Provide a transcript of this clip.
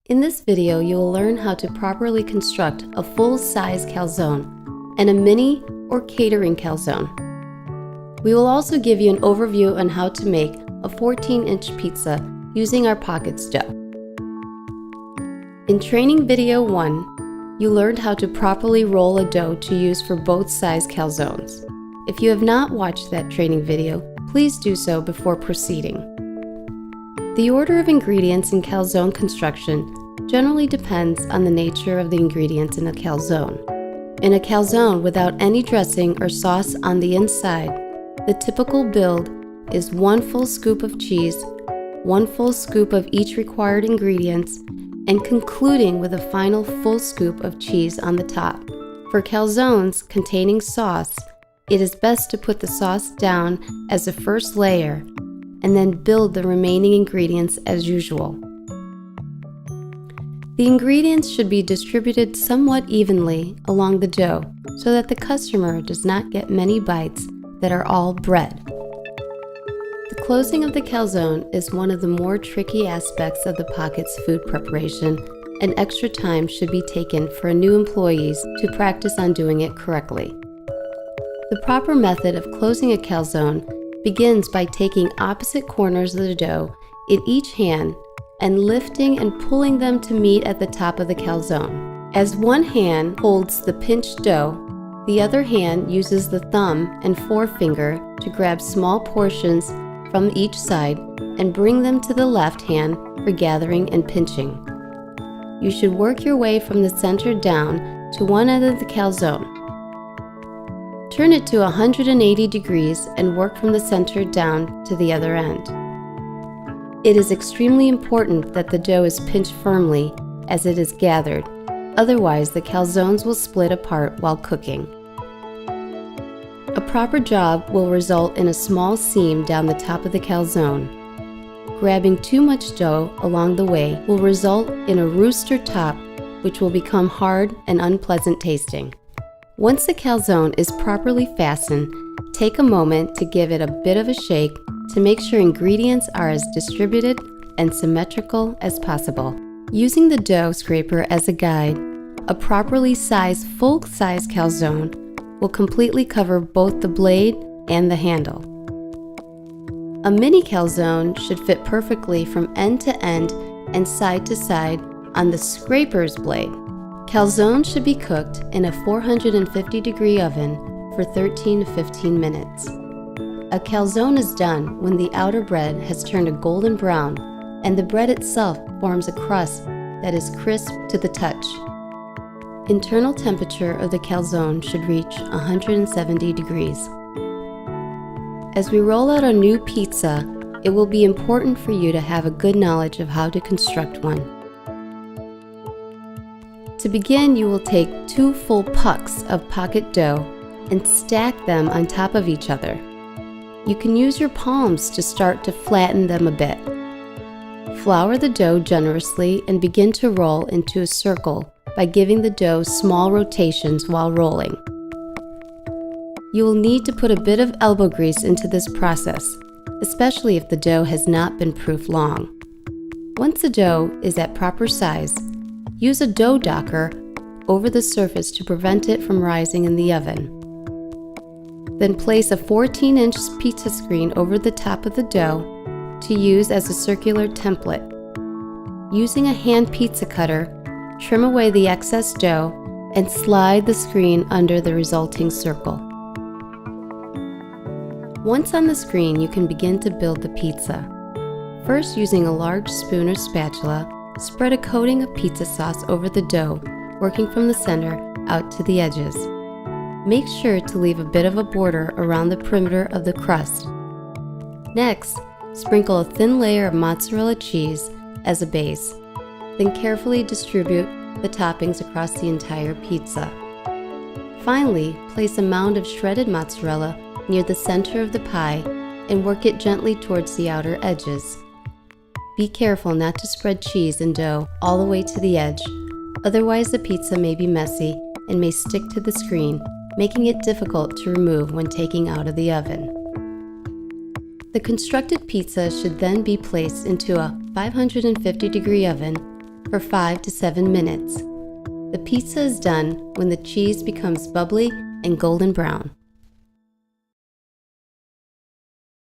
In this video, you will learn how to properly construct a full-size calzone and a mini or catering calzone. We will also give you an overview on how to make a 14-inch pizza using our pockets dough. In training video 1, you learned how to properly roll a dough to use for both size calzones. If you have not watched that training video, please do so before proceeding. The order of ingredients in calzone construction generally depends on the nature of the ingredients in a calzone. In a calzone without any dressing or sauce on the inside, the typical build is 1 full scoop of cheese, 1 full scoop of each required ingredients, and concluding with a final full scoop of cheese on the top. For calzones containing sauce, it is best to put the sauce down as the first layer and then build the remaining ingredients as usual. The ingredients should be distributed somewhat evenly along the dough so that the customer does not get many bites that are all bread. The closing of the calzone is one of the more tricky aspects of the Pockets food preparation, and extra time should be taken for new employees to practice on doing it correctly. The proper method of closing a calzone begins by taking opposite corners of the dough in each hand and lifting and pulling them to meet at the top of the calzone. As one hand holds the pinched dough, the other hand uses the thumb and forefinger to grab small portions from each side and bring them to the left hand for gathering and pinching. You should work your way from the center down to one end of the calzone. Turn it to 180 degrees and work from the center down to the other end. It is extremely important that the dough is pinched firmly as it is gathered, otherwise the calzones will split apart while cooking. A proper job will result in a small seam down the top of the calzone. Grabbing too much dough along the way will result in a rooster top, which will become hard and unpleasant tasting. Once the calzone is properly fastened, take a moment to give it a bit of a shake to make sure ingredients are as distributed and symmetrical as possible. Using the dough scraper as a guide, a properly sized full-size calzone will completely cover both the blade and the handle. A mini calzone should fit perfectly from end to end and side to side on the scraper's blade. Calzones should be cooked in a 450-degree oven for 13 to 15 minutes. A calzone is done when the outer bread has turned a golden brown and the bread itself forms a crust that is crisp to the touch. Internal temperature of the calzone should reach 170 degrees. As we roll out a new pizza, it will be important for you to have a good knowledge of how to construct one. To begin, you will take 2 full pucks of pocket dough and stack them on top of each other. You can use your palms to start to flatten them a bit. Flour the dough generously and begin to roll into a circle by giving the dough small rotations while rolling. You will need to put a bit of elbow grease into this process, especially if the dough has not been proofed long. Once the dough is at proper size, use a dough docker over the surface to prevent it from rising in the oven. Then place a 14-inch pizza screen over the top of the dough to use as a circular template. Using a hand pizza cutter, trim away the excess dough and slide the screen under the resulting circle. Once on the screen, you can begin to build the pizza. First, using a large spoon or spatula, spread a coating of pizza sauce over the dough, working from the center out to the edges. Make sure to leave a bit of a border around the perimeter of the crust. Next, sprinkle a thin layer of mozzarella cheese as a base. Then carefully distribute the toppings across the entire pizza. Finally, place a mound of shredded mozzarella near the center of the pie and work it gently towards the outer edges. Be careful not to spread cheese and dough all the way to the edge, otherwise the pizza may be messy and may stick to the screen, making it difficult to remove when taking out of the oven. The constructed pizza should then be placed into a 550-degree oven for 5 to 7 minutes. The pizza is done when the cheese becomes bubbly and golden brown.